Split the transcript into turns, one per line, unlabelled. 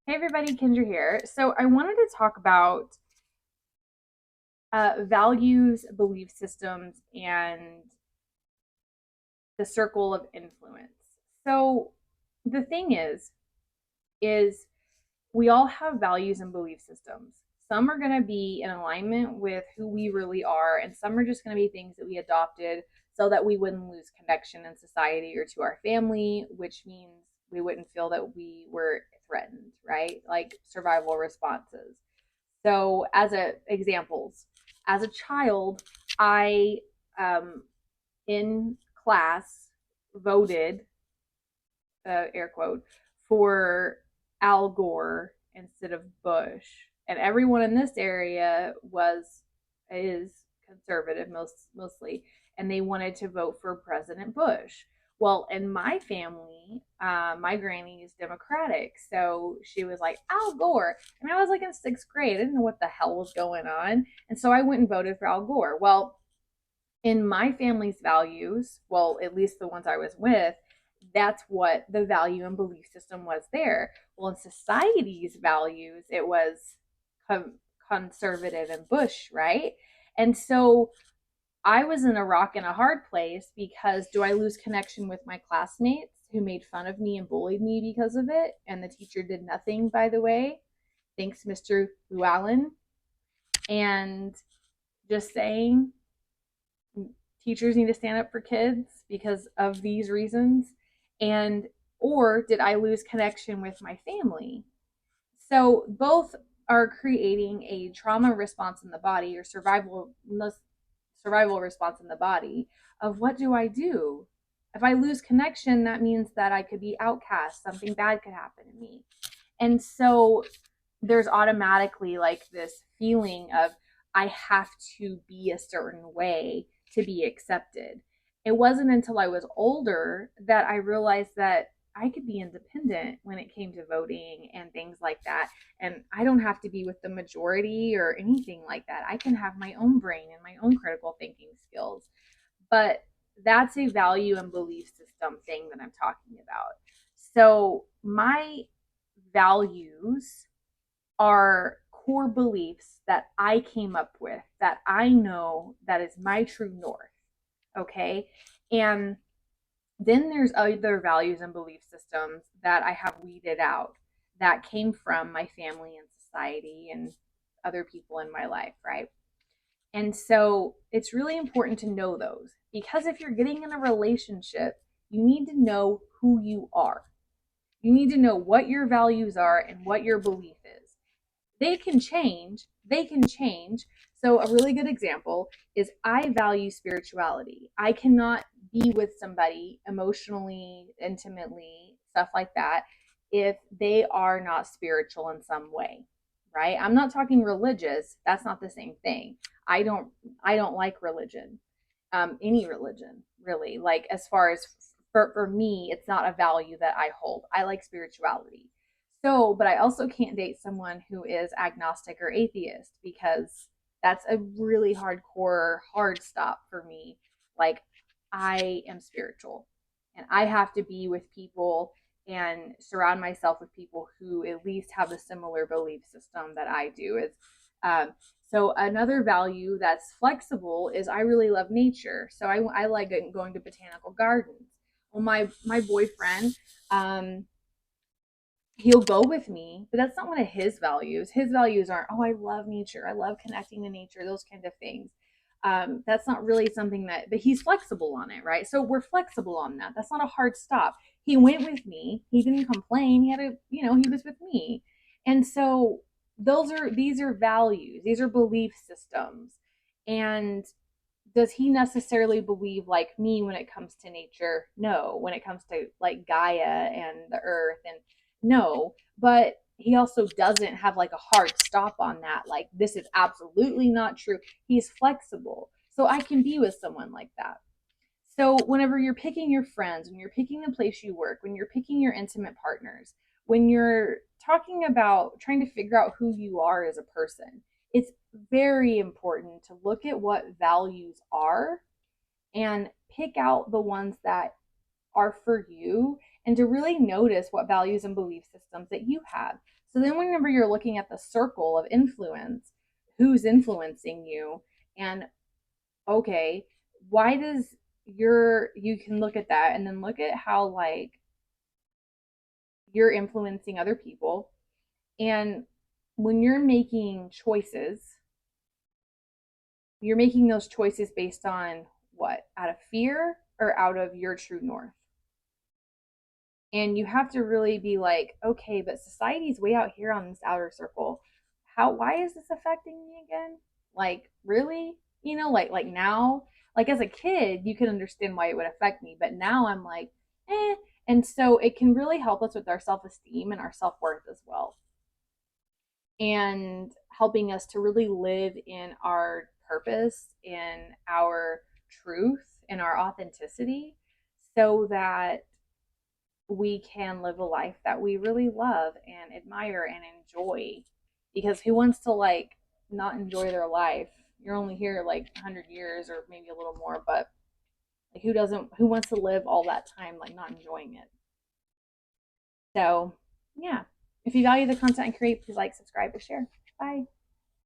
Hey everybody, Kendra here. So I wanted to talk about values, belief systems, and the circle of influence. So the thing is we all have values and belief systems. Some are going to be in alignment with who we really are, and some are just going to be things that we adopted so that we wouldn't lose connection in society or to our family, which means we wouldn't feel that we were threatened, right? Like survival responses. So, examples, as a child, I in class voted air quote for Al Gore instead of Bush, and everyone in this area is conservative mostly, and they wanted to vote for President Bush. Well, in my family, my granny is Democratic, so she was like Al Gore, and I was like in sixth grade. I didn't know what the hell was going on, and so I went and voted for Al Gore. Well, in my family's values, well, at least the ones I was with, that's what the value and belief system was there. Well, in society's values, it was conservative and Bush, right? And so I was in a rock and a hard place because do I lose connection with my classmates who made fun of me and bullied me because of it? And the teacher did nothing, by the way. Thanks, Mr. Llewellyn. And just saying, teachers need to stand up for kids because of these reasons. And or did I lose connection with my family? So both are creating a trauma response in the body or survival response in the body of what do I do? If I lose connection, that means that I could be outcast, something bad could happen to me. And so there's automatically like this feeling of I have to be a certain way to be accepted. It wasn't until I was older that I realized that I could be independent when it came to voting and things like that. And I don't have to be with the majority or anything like that. I can have my own brain and my own critical thinking skills. But that's a value and belief system thing that I'm talking about. So, my values are core beliefs that I came up with, that I know that is my true north. Okay. And then there's other values and belief systems that I have weeded out that came from my family and society and other people in my life, right? And so it's really important to know those because if you're getting in a relationship, you need to know who you are. You need to know what your values are and what your belief is. They can change. They can change. So, a really good example is I value spirituality. I cannot be with somebody emotionally, intimately, stuff like that, if they are not spiritual in some way, right? I'm not talking religious. That's not the same thing. I don't I don't like religion. Any religion, really. Like as far as for me, it's not a value that I hold. I like spirituality. So, but I also can't date someone who is agnostic or atheist because that's a really hardcore hard stop for me. Like I am spiritual and I have to be with people and surround myself with people who at least have a similar belief system that I do. Is um, so another value that's flexible is I really love nature. So I like going to botanical gardens. Well, my boyfriend, um, he'll go with me, but that's not one of his values. His values aren't, oh, I love nature. I love connecting to nature, those kind of things. That's not really something that, but he's flexible on it, right? So we're flexible on that. That's not a hard stop. He went with me. He didn't complain. He had a, he was with me. And so these are values, these are belief systems. And does he necessarily believe like me when it comes to nature? No. When it comes to like Gaia and the earth and no, but he also doesn't have like a hard stop on that. Like, this is absolutely not true. He's flexible. So I can be with someone like that. So, whenever you're picking your friends, when you're picking the place you work, when you're picking your intimate partners, when you're talking about trying to figure out who you are as a person, it's very important to look at what values are and pick out the ones that are for you and to really notice what values and belief systems that you have. So then whenever you're looking at the circle of influence, who's influencing you, and okay, why does you can look at that and then look at how like you're influencing other people. And when you're making choices, you're making those choices based on what? Out of fear or out of your true north? And you have to really be like, okay, but society's way out here on this outer circle. Why is this affecting me again? Like, really? Like now, like as a kid, you can understand why it would affect me, but now I'm like, eh. And so it can really help us with our self-esteem and our self-worth as well. And helping us to really live in our purpose, in our truth, in our authenticity, so that we can live a life that we really love and admire and enjoy. Because who wants to like not enjoy their life? You're only here like 100 years or maybe a little more, but like who wants to live all that time like not enjoying it? So, yeah. If you value the content I create, please like, subscribe, or share. Bye.